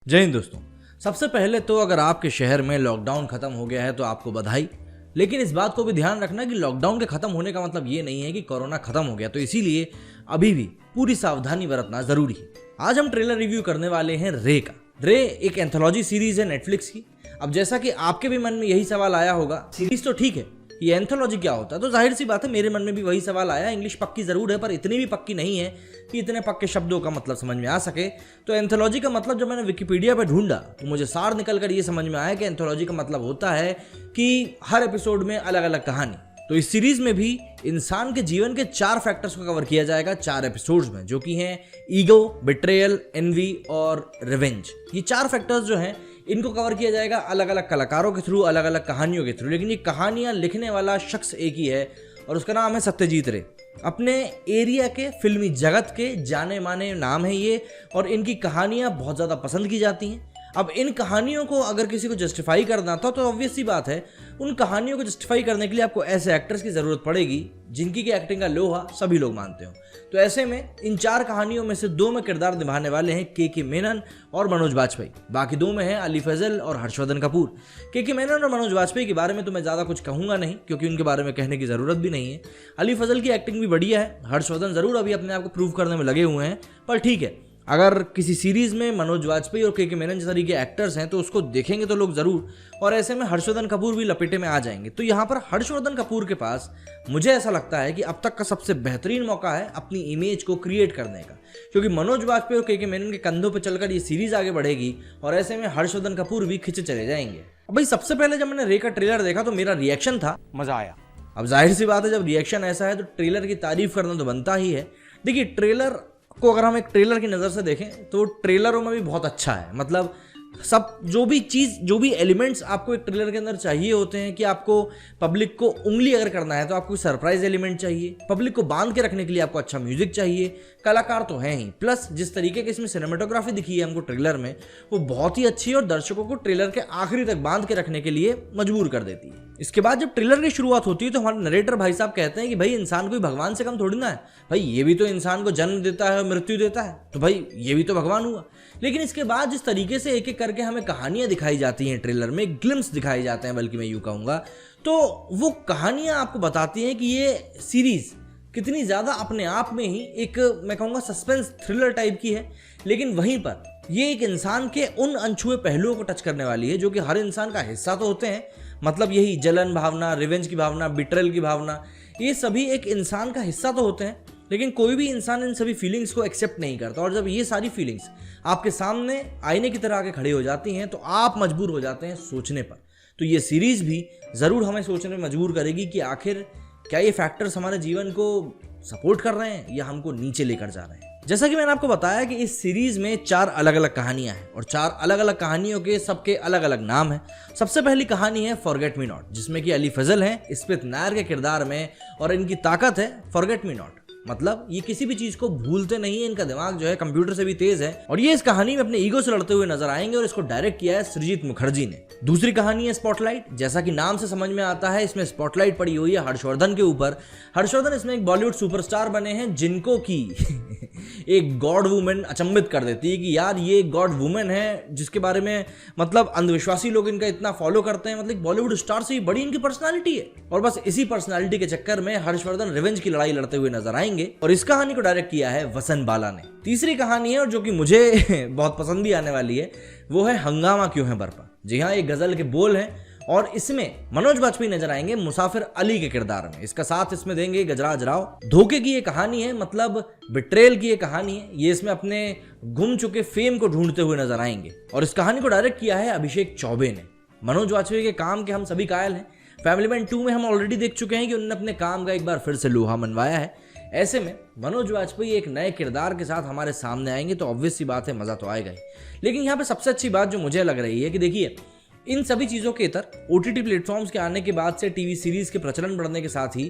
जय हिंद दोस्तों। सबसे पहले तो अगर आपके शहर में लॉकडाउन खत्म हो गया है तो आपको बधाई। लेकिन इस बात को भी ध्यान रखना कि लॉकडाउन के खत्म होने का मतलब ये नहीं है कि कोरोना खत्म हो गया, तो इसीलिए अभी भी पूरी सावधानी बरतना जरूरी है। आज हम ट्रेलर रिव्यू करने वाले हैं रे का। रे एक एंथोलॉजी सीरीज है नेटफ्लिक्स की। अब जैसा कि आपके भी मन में यही सवाल आया होगा, सीरीज तो ठीक है, ये एंथोलॉजी क्या होता है? तो जाहिर सी बात है मेरे मन में भी वही सवाल आया। इंग्लिश पक्की जरूर है पर इतनी भी पक्की नहीं है कि इतने पक्के शब्दों का मतलब समझ में आ सके। तो एंथोलॉजी का मतलब जब मैंने विकिपीडिया पे ढूंढा तो मुझे सार निकल कर ये समझ में आया कि एंथोलॉजी का मतलब होता है कि हर एपिसोड में अलग अलग कहानी। तो इस सीरीज में भी इंसान के जीवन के 4 फैक्टर्स को कवर किया जाएगा 4 एपिसोड्स में, जो कि हैं ईगो, बिट्रेयल, एनवी और रिवेंज। ये 4 फैक्टर्स जो हैं इनको कवर किया जाएगा अलग अलग कलाकारों के थ्रू, अलग अलग कहानियों के थ्रू। लेकिन ये कहानियां लिखने वाला शख्स एक ही है और उसका नाम है सत्यजीत रे। अपने एरिया के फिल्मी जगत के जाने माने नाम है ये, और इनकी कहानियां बहुत ज़्यादा पसंद की जाती हैं। अब इन कहानियों को अगर किसी को जस्टिफाई करना था तो ऑब्वियस सी बात है, उन कहानियों को जस्टिफाई करने के लिए आपको ऐसे एक्टर्स की ज़रूरत पड़ेगी जिनकी की एक्टिंग का लोहा सभी लोग मानते हो। तो ऐसे में इन 4 कहानियों में से 2 में किरदार निभाने वाले हैं के मेनन और मनोज वाजपेयी। बाकी 2 में हैं अली फजल और हर्षवर्धन कपूर। के मेनन और मनोज वाजपेयी के बारे में तो मैं ज़्यादा कुछ कहूँगा नहीं, क्योंकि उनके बारे में कहने की ज़रूरत भी नहीं है। अली फजल की एक्टिंग भी बढ़िया है। हर्षवर्धन ज़रूर अभी अपने आप को प्रूव करने में लगे हुए हैं, पर ठीक है, अगर किसी सीरीज में मनोज वाजपेयी और के मेनन जैसे के एक्टर्स हैं तो उसको देखेंगे तो लोग जरूर, और ऐसे में हर्षवर्धन कपूर भी लपेटे में आ जाएंगे। तो यहाँ पर हर्षवर्धन कपूर के पास मुझे ऐसा लगता है कि अब तक का सबसे बेहतरीन मौका है अपनी इमेज को क्रिएट करने का, क्योंकि मनोज वाजपेयी और के मेनन के कंधों पर चलकर ये सीरीज आगे बढ़ेगी और ऐसे में हर्षवर्धन कपूर भी खिंचे चले जाएंगे। भाई सबसे पहले जब मैंने रे का ट्रेलर देखा तो मेरा रिएक्शन था मजा आया। अब जाहिर सी बात है, जब रिएक्शन ऐसा है तो ट्रेलर की तारीफ करना तो बनता ही है। देखिए, ट्रेलर को अगर हम एक ट्रेलर की नज़र से देखें तो ट्रेलरों में भी बहुत अच्छा है। मतलब सब जो भी एलिमेंट्स आपको एक ट्रेलर के अंदर चाहिए होते हैं कि आपको पब्लिक को उंगली अगर करना है तो आपको सरप्राइज एलिमेंट चाहिए, पब्लिक को बांध के रखने के लिए आपको अच्छा म्यूजिक चाहिए, कलाकार तो हैं ही, प्लस जिस तरीके की इसमें सिनेमेटोग्राफी दिखी है हमको ट्रेलर में वो बहुत ही अच्छी है और दर्शकों को ट्रेलर के आखिरी तक बांध के रखने के लिए मजबूर कर देती है। इसके बाद जब ट्रेलर की शुरुआत होती है तो हमारे नरेटर भाई साहब कहते हैं कि भाई इंसान कोई भगवान से कम थोड़ी ना है, भाई ये भी तो इंसान को जन्म देता है और मृत्यु देता है, तो भाई ये भी तो भगवान हुआ। लेकिन इसके बाद जिस तरीके से एक एक करके हमें कहानियां दिखाई जाती हैं ट्रेलर में, ग्लिम्स दिखाए जाते हैं बल्कि मैं यूं कहूंगा, तो वो कहानियां आपको बताती हैं कि ये सीरीज कितनी ज़्यादा अपने आप में ही एक, मैं कहूँगा, सस्पेंस थ्रिलर टाइप की है। लेकिन वहीं पर ये एक इंसान के उन अनछुए पहलुओं को टच करने वाली है जो कि हर इंसान का हिस्सा तो होते हैं। मतलब यही जलन भावना, रिवेंज की भावना, बिट्रेयल की भावना, ये सभी एक इंसान का हिस्सा तो होते हैं, लेकिन कोई भी इंसान इन सभी फीलिंग्स को एक्सेप्ट नहीं करता। और जब ये सारी फीलिंग्स आपके सामने आईने की तरह आके खड़ी हो जाती हैं तो आप मजबूर हो जाते हैं सोचने पर। तो ये सीरीज भी ज़रूर हमें सोचने में मजबूर करेगी कि आखिर क्या ये फैक्टर्स हमारे जीवन को सपोर्ट कर रहे हैं या हमको नीचे लेकर जा रहे हैं। जैसा कि मैंने आपको बताया कि इस सीरीज में 4 अलग अलग कहानियां हैं और 4 अलग अलग कहानियों के सबके अलग अलग नाम हैं। सबसे पहली कहानी है फॉरगेट मी नॉट, जिसमें कि अली फजल हैं स्मिथ नायर के किरदार में, और इनकी ताकत है फॉरगेट मी नॉट। मतलब ये किसी भी चीज को भूलते नहीं है, इनका दिमाग जो है कंप्यूटर से भी तेज है, और ये इस कहानी में अपने ईगो से लड़ते हुए नजर आएंगे और इसको डायरेक्ट किया है सृजित मुखर्जी ने। दूसरी कहानी है स्पॉटलाइट। जैसा कि नाम से समझ में आता है, इसमें स्पॉटलाइट पड़ी हुई है हर्षवर्धन के ऊपर। हर्षवर्धन इसमें एक बॉलीवुड सुपरस्टार बने हैं जिनको की एक गॉड वुमेन अचंभित कर देती है कि यार ये गॉड वुमेन है जिसके बारे में मतलब अंधविश्वासी लोग इनका इतना फॉलो करते हैं। मतलब बॉलीवुड स्टार से ही बड़ी इनकी पर्सनालिटी है, और बस इसी पर्सनालिटी के चक्कर में हर्षवर्धन रिवेंज की लड़ाई लड़ते हुए नजर आएंगे, और इस कहानी को डायरेक्ट किया है वसन बाला ने। तीसरी कहानी है और जो कि मुझे बहुत पसंद भी आने वाली है, वो है हंगामा क्यों है बरपा। जी हाँ, एक गजल के बोल हैं और इसमें मनोज वाजपेयी नजर आएंगे मुसाफिर अली के किरदार में। इसका साथ इसमें देंगे गजराज राव। धोखे की ये कहानी है, मतलब बिट्रेयल की ये कहानी है। ये इसमें अपने गुम चुके फेम को ढूंढते हुए नजर आएंगे, और इस कहानी को डायरेक्ट किया है अभिषेक चौबे ने। मनोज वाजपेयी के काम के हम सभी कायल हैं। फैमिली मैन 2 में हम ऑलरेडी देख चुके हैं कि उन्होंने अपने काम का एक बार फिर से लोहा मनवाया है। ऐसे में मनोज वाजपेयी एक नए किरदार के साथ हमारे सामने आएंगे तो ऑब्वियस सी बात है, मजा तो आएगा ही। लेकिन यहाँ पे सबसे अच्छी बात जो मुझे लग रही है कि देखिए, इन सभी चीज़ों के इतर OTT प्लेटफॉर्म्स के आने के बाद से टीवी सीरीज के प्रचलन बढ़ने के साथ ही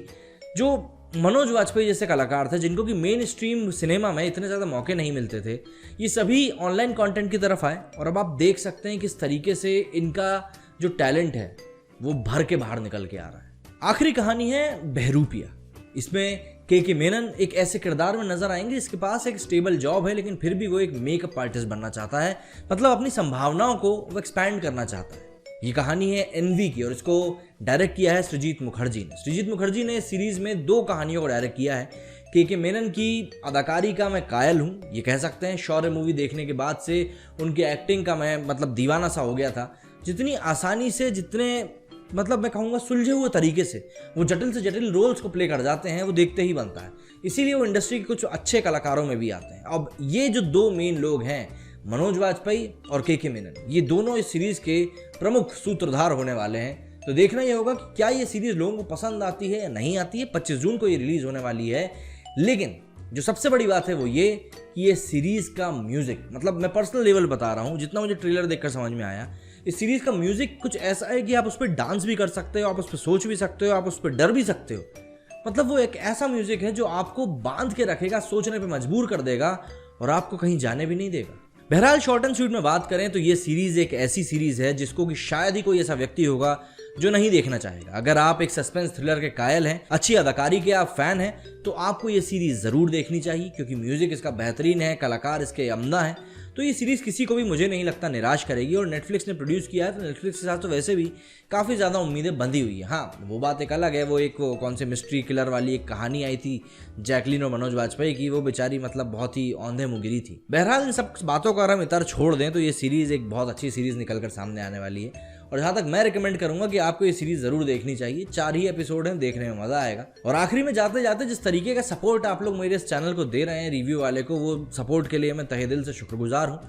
जो मनोज वाजपेयी जैसे कलाकार थे जिनको कि मेन स्ट्रीम सिनेमा में इतने ज़्यादा मौके नहीं मिलते थे, ये सभी ऑनलाइन कंटेंट की तरफ आए, और अब आप देख सकते हैं किस तरीके से इनका जो टैलेंट है वो भर के बाहर निकल के आ रहा है। आखिरी कहानी है बहरूपिया। इसमें के मेनन एक ऐसे किरदार में नजर आएंगे जिसके पास एक स्टेबल जॉब है, लेकिन फिर भी वो एक मेकअप आर्टिस्ट बनना चाहता है, मतलब अपनी संभावनाओं को वो एक्सपैंड करना चाहता है। ये कहानी है एनवी की और इसको डायरेक्ट किया है सृजीत मुखर्जी ने। सृजीत मुखर्जी ने इस सीरीज में 2 कहानियों को डायरेक्ट किया है। के मेनन की अदाकारी का मैं कायल हूँ, ये कह सकते हैं। शौर्य मूवी देखने के बाद से उनकी एक्टिंग का मैं मतलब दीवाना सा हो गया था। जितनी आसानी से, जितने मतलब मैं कहूँगा सुलझे हुए तरीके से वो जटिल से जटिल रोल्स को प्ले कर जाते हैं, वो देखते ही बनता है। इसीलिए वो इंडस्ट्री के कुछ अच्छे कलाकारों में भी आते हैं। अब ये जो 2 मेन लोग हैं, मनोज वाजपेयी और के मेनन, ये दोनों इस सीरीज के प्रमुख सूत्रधार होने वाले हैं। तो देखना ये होगा कि क्या ये सीरीज लोगों को पसंद आती है या नहीं आती है। 25 जून को ये रिलीज होने वाली है। लेकिन जो सबसे बड़ी बात है वो ये कि ये सीरीज का म्यूजिक, मतलब मैं पर्सनल लेवल बता रहा हूँ, जितना मुझे ट्रेलर देखकर समझ में आया, इस सीरीज का म्यूजिक कुछ ऐसा है कि आप उस पर डांस भी कर सकते हो, आप उस पर सोच भी सकते हो, आप उस पर डर भी सकते हो। मतलब वो एक ऐसा म्यूजिक है जो आपको बांध के रखेगा, सोचने पे मजबूर कर देगा और आपको कहीं जाने भी नहीं देगा। बहरहाल शॉर्ट एंड स्वीट में बात करें तो ये सीरीज एक ऐसी सीरीज है जिसको कि शायद ही कोई ऐसा व्यक्ति होगा जो नहीं देखना चाहेगा। अगर आप एक सस्पेंस थ्रिलर के कायल हैं, अच्छी अदाकारी के आप फैन हैं, तो आपको ये सीरीज जरूर देखनी चाहिए, क्योंकि म्यूजिक इसका बेहतरीन है, कलाकार इसके अमदा हैं। तो ये सीरीज किसी को भी मुझे नहीं लगता निराश करेगी। और नेटफ्लिक्स ने प्रोड्यूस किया है तो नेटफ्लिक्स के साथ तो वैसे भी काफ़ी ज़्यादा उम्मीदें बंधी हुई है। हाँ, वो बात एक अलग है, वो एक कौन से मिस्ट्री किलर वाली एक कहानी आई थी जैकलीन और मनोज वाजपेयी की, वो बेचारी मतलब बहुत ही औंधे मुगिरी थी। बहरहाल इन सब बातों का अगर हम इतर छोड़ दें तो ये सीरीज़ एक बहुत अच्छी सीरीज़ निकल कर सामने आने वाली है। और जहाँ तक मैं रिकमेंड करूंगा कि आपको ये सीरीज जरूर देखनी चाहिए। 4 ही एपिसोड हैं, देखने में मजा आएगा। और आखिरी में जाते जाते जिस तरीके का सपोर्ट आप लोग मेरे इस चैनल को दे रहे हैं, रिव्यू वाले को, वो सपोर्ट के लिए मैं तहे दिल से शुक्रगुजार हूँ।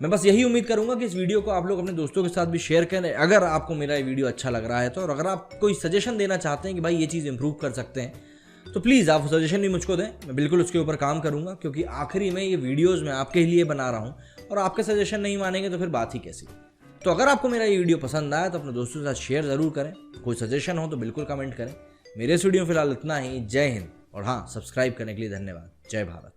मैं बस यही उम्मीद करूंगा कि इस वीडियो को आप लोग अपने दोस्तों के साथ भी शेयर करें अगर आपको मेरा ये वीडियो अच्छा लग रहा है तो। और अगर आप कोई सजेशन देना चाहते हैं कि भाई ये चीज़ इंप्रूव कर सकते हैं, तो प्लीज़ आप सजेशन भी मुझको दें, मैं बिल्कुल उसके ऊपर काम करूंगा। क्योंकि आखिरी में ये वीडियोज़ मैं आपके लिए बना रहा हूँ और आपके सजेशन नहीं मानेंगे तो फिर बात ही कैसी। तो अगर आपको मेरा ये वीडियो पसंद आया तो अपने दोस्तों के साथ शेयर ज़रूर करें। कोई सजेशन हो तो बिल्कुल कमेंट करें। मेरे इस वीडियो में फिलहाल इतना ही। जय हिंद। और हाँ, सब्सक्राइब करने के लिए धन्यवाद। जय भारत।